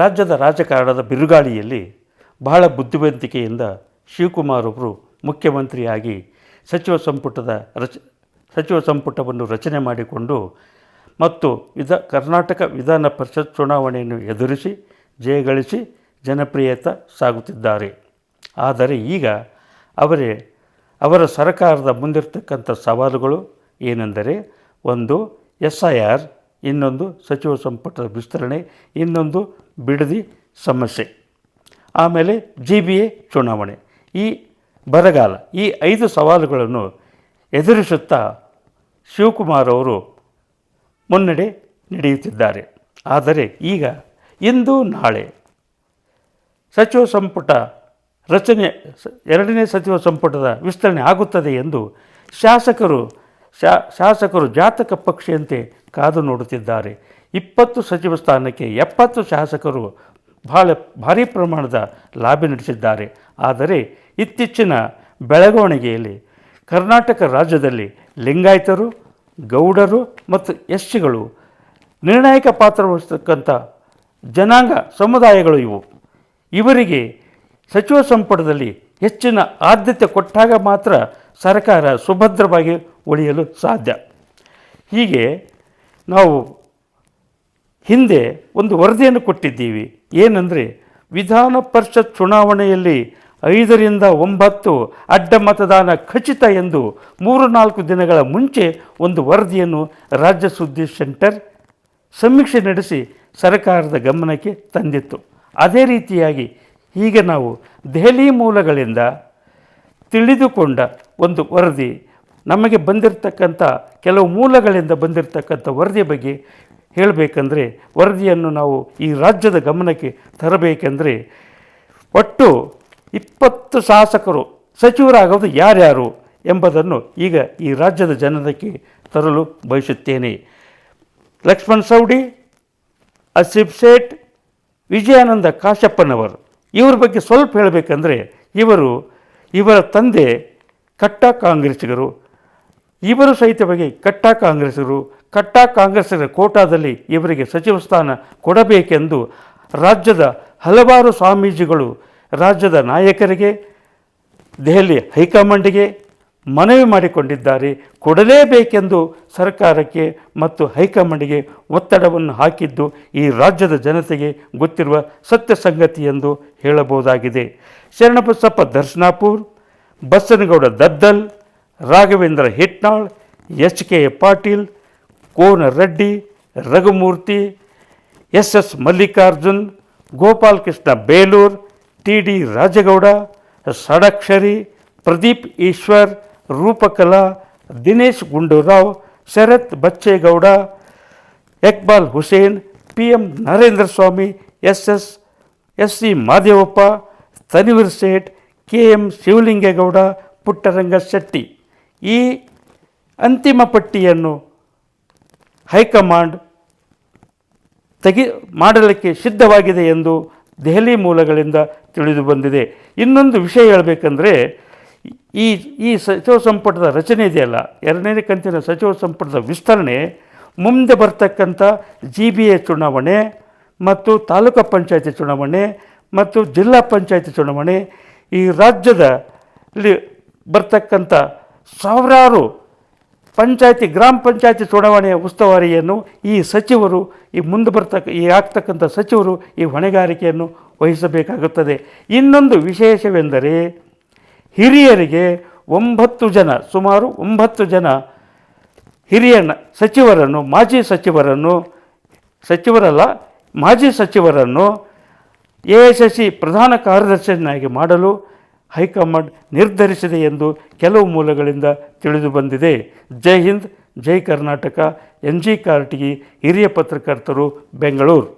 ರಾಜ್ಯದ ರಾಜಕಾರಣದ ಬಿರುಗಾಳಿಯಲ್ಲಿ ಬಹಳ ಬುದ್ಧಿವಂತಿಕೆಯಿಂದ ಶಿವಕುಮಾರ್ ಅವರು ಮುಖ್ಯಮಂತ್ರಿಯಾಗಿ ಸಚಿವ ಸಂಪುಟವನ್ನು ರಚನೆ ಮಾಡಿಕೊಂಡು ಮತ್ತು ಕರ್ನಾಟಕ ವಿಧಾನ ಪರಿಷತ್ ಚುನಾವಣೆಯನ್ನು ಎದುರಿಸಿ ಜಯಗಳಿಸಿ ಜನಪ್ರಿಯತೆ ಸಾಗುತ್ತಿದ್ದಾರೆ. ಆದರೆ ಈಗ ಅವರ ಸರ್ಕಾರದ ಮುಂದಿರತಕ್ಕಂಥ ಸವಾಲುಗಳು ಏನೆಂದರೆ, ಒಂದು SIR, ಇನ್ನೊಂದು ಸಚಿವ ಸಂಪುಟದ ವಿಸ್ತರಣೆ, ಇನ್ನೊಂದು ಬಿಡದಿ ಸಮಸ್ಯೆ, ಆಮೇಲೆ GBA ಚುನಾವಣೆ, ಈ ಬರಗಾಲ, ಈ 5 ಸವಾಲುಗಳನ್ನು ಎದುರಿಸುತ್ತಾ ಶಿವಕುಮಾರ್ ಅವರು ಮುನ್ನಡೆ ನಡೆಯುತ್ತಿದ್ದಾರೆ. ಆದರೆ ಈಗ ಇಂದು ನಾಳೆ ಸಚಿವ ಸಂಪುಟ ರಚನೆ, 2ನೇ ಸಚಿವ ಸಂಪುಟದ ವಿಸ್ತರಣೆ ಆಗುತ್ತದೆ ಎಂದು ಶಾಸಕರು ಜಾತಕ ಪಕ್ಷಿಯಂತೆ ಕಾದು ನೋಡುತ್ತಿದ್ದಾರೆ. 20 ಸಚಿವ ಸ್ಥಾನಕ್ಕೆ 70 ಶಾಸಕರು ಭಾರೀ ಪ್ರಮಾಣದ ಲಾಬಿ ನಡೆಸಿದ್ದಾರೆ. ಆದರೆ ಇತ್ತೀಚಿನ ಬೆಳವಣಿಗೆಯಲ್ಲಿ ಕರ್ನಾಟಕ ರಾಜ್ಯದಲ್ಲಿ ಲಿಂಗಾಯತರು, ಗೌಡರು ಮತ್ತು SCಗಳು ನಿರ್ಣಾಯಕ ಪಾತ್ರ ವಹಿಸತಕ್ಕಂಥ ಜನಾಂಗ ಸಮುದಾಯಗಳು ಇವರಿಗೆ ಸಚಿವ ಸಂಪುಟದಲ್ಲಿ ಹೆಚ್ಚಿನ ಆದ್ಯತೆ ಕೊಟ್ಟಾಗ ಮಾತ್ರ ಸರ್ಕಾರ ಸುಭದ್ರವಾಗಿ ಉಳಿಯಲು ಸಾಧ್ಯ. ಹೀಗೆ ನಾವು ಹಿಂದೆ ಒಂದು ವರದಿಯನ್ನು ಕೊಟ್ಟಿದ್ದೀವಿ. ಏನಂದರೆ, ವಿಧಾನ ಪರಿಷತ್ ಚುನಾವಣೆಯಲ್ಲಿ 5ರಿಂದ 9 ಅಡ್ಡ ಮತದಾನ ಖಚಿತ ಎಂದು 3-4 ದಿನಗಳ ಮುಂಚೆ ಒಂದು ವರದಿಯನ್ನು ರಾಜ್ಯ ಸುದ್ದಿ ಸೆಂಟರ್ ಸಮೀಕ್ಷೆ ನಡೆಸಿ ಸರ್ಕಾರದ ಗಮನಕ್ಕೆ ತಂದಿತ್ತು. ಅದೇ ರೀತಿಯಾಗಿ ಈಗ ನಾವು ದೆಹಲಿ ಮೂಲಗಳಿಂದ ತಿಳಿದುಕೊಂಡ ಒಂದು ವರದಿ, ನಮಗೆ ಬಂದಿರತಕ್ಕಂಥ ಕೆಲವು ಮೂಲಗಳಿಂದ ಬಂದಿರತಕ್ಕಂಥ ವರದಿಯ ಬಗ್ಗೆ ಹೇಳಬೇಕಂದ್ರೆ, ವರದಿಯನ್ನು ನಾವು ಈ ರಾಜ್ಯದ ಗಮನಕ್ಕೆ ತರಬೇಕೆಂದರೆ, ಒಟ್ಟು 20 ಶಾಸಕರು ಸಚಿವರಾಗೋದು ಯಾರ್ಯಾರು ಎಂಬುದನ್ನು ಈಗ ಈ ರಾಜ್ಯದ ಜನತೆಗೆ ತರಲು ಬಯಸುತ್ತೇನೆ. ಲಕ್ಷ್ಮಣ್ ಸವದಿ, ಆಸಿಫ್ ಸೇಠ್, ವಿಜಯಾನಂದ ಕಾಶಪ್ಪನವರು, ಇವರ ಬಗ್ಗೆ ಸ್ವಲ್ಪ ಹೇಳಬೇಕಂದ್ರೆ, ಇವರ ತಂದೆ ಕಟ್ಟಾ ಕಾಂಗ್ರೆಸ್ಸಿಗರು, ಇವರು ಸಹಿತವಾಗಿ ಕಟ್ಟಾ ಕಾಂಗ್ರೆಸ್ಸಿಗರ ಕೋಟಾದಲ್ಲಿ ಇವರಿಗೆ ಸಚಿವ ಸ್ಥಾನ ಕೊಡಬೇಕೆಂದು ರಾಜ್ಯದ ಹಲವಾರು ಸ್ವಾಮೀಜಿಗಳು ರಾಜ್ಯದ ನಾಯಕರಿಗೆ, ದೆಹಲಿ ಹೈಕಮಾಂಡ್ಗೆ ಮನವಿ ಮಾಡಿಕೊಂಡಿದ್ದಾರೆ. ಕೊಡಲೇಬೇಕೆಂದು ಸರ್ಕಾರಕ್ಕೆ ಮತ್ತು ಹೈಕಮಾಂಡ್ಗೆ ಒತ್ತಡವನ್ನು ಹಾಕಿದ್ದು ಈ ರಾಜ್ಯದ ಜನತೆಗೆ ಗೊತ್ತಿರುವ ಸತ್ಯ ಸಂಗತಿ ಎಂದು ಹೇಳಬಹುದಾಗಿದೆ. ಶರಣಬಸಪ್ಪ ದರ್ಶನಾಪುರ್, ಬಸನಗೌಡ ದದ್ದಲ್, ರಾಘವೇಂದ್ರ ಹಿಟ್ನಾಳ್, HK ಪಾಟೀಲ್, ಕೋನ Reddy, Raghumurthy, SS Mallikarjun, Gopalakrishna Belur, TD Rajagouda, Shadakshari, Pradeep Eshwar, Roopakala, Dinesh Gundu Rao, Sharath Bachegowda, Iqbal Hussain, PM Narendra Swamy, SC Madevappa, Tanveer Sait, KM Shivalingegowda, Puttaranga Shetty, ಈ ಅಂತಿಮ ಪಟ್ಟಿಯನ್ನು ಹೈಕಮಾಂಡ್ ಮಾಡಲಿಕ್ಕೆ ಸಿದ್ಧವಾಗಿದೆ ಎಂದು ದೆಹಲಿ ಮೂಲಗಳಿಂದ ತಿಳಿದು ಬಂದಿದೆ. ಇನ್ನೊಂದು ವಿಷಯ ಹೇಳಬೇಕಂದ್ರೆ, ಈ ಸಚಿವ ಸಂಪುಟದ ರಚನೆ ಇದೆಯಲ್ಲ, 2ನೇ ಕಂತಿನ ಸಚಿವ ಸಂಪುಟದ ವಿಸ್ತರಣೆ ಮುಂದೆ ಬರ್ತಕ್ಕಂಥ GBA ಚುನಾವಣೆ ಮತ್ತು ತಾಲೂಕು ಪಂಚಾಯತಿ ಚುನಾವಣೆ ಮತ್ತು ಜಿಲ್ಲಾ ಪಂಚಾಯತಿ ಚುನಾವಣೆ, ಈ ರಾಜ್ಯದಲ್ಲಿ ಬರ್ತಕ್ಕಂಥ ಸಾವಿರಾರು ಗ್ರಾಮ ಪಂಚಾಯತಿ ಚುನಾವಣೆಯ ಉಸ್ತುವಾರಿಯನ್ನು ಈ ಸಚಿವರು, ಆಗ್ತಕ್ಕಂಥ ಸಚಿವರು ಈ ಹೊಣೆಗಾರಿಕೆಯನ್ನು ವಹಿಸಬೇಕಾಗುತ್ತದೆ. ಇನ್ನೊಂದು ವಿಶೇಷವೆಂದರೆ, ಹಿರಿಯರಿಗೆ 9 ಜನ, ಸುಮಾರು 9 ಜನ ಹಿರಿಯ ಸಚಿವರನ್ನು, ಮಾಜಿ ಸಚಿವರನ್ನು AICC ಪ್ರಧಾನ ಕಾರ್ಯದರ್ಶಿಯನ್ನಾಗಿ ಮಾಡಲು ಹೈಕಮಾಂಡ್ ನಿರ್ಧರಿಸಿದೆ ಎಂದು ಕೆಲವು ಮೂಲಗಳಿಂದ ತಿಳಿದು ಬಂದಿದೆ. ಜೈ ಹಿಂದ್, ಜೈ ಕರ್ನಾಟಕ. NG ಕಾರ್ಟಿಗಿ, ಹಿರಿಯ ಪತ್ರಕರ್ತರು, ಬೆಂಗಳೂರು.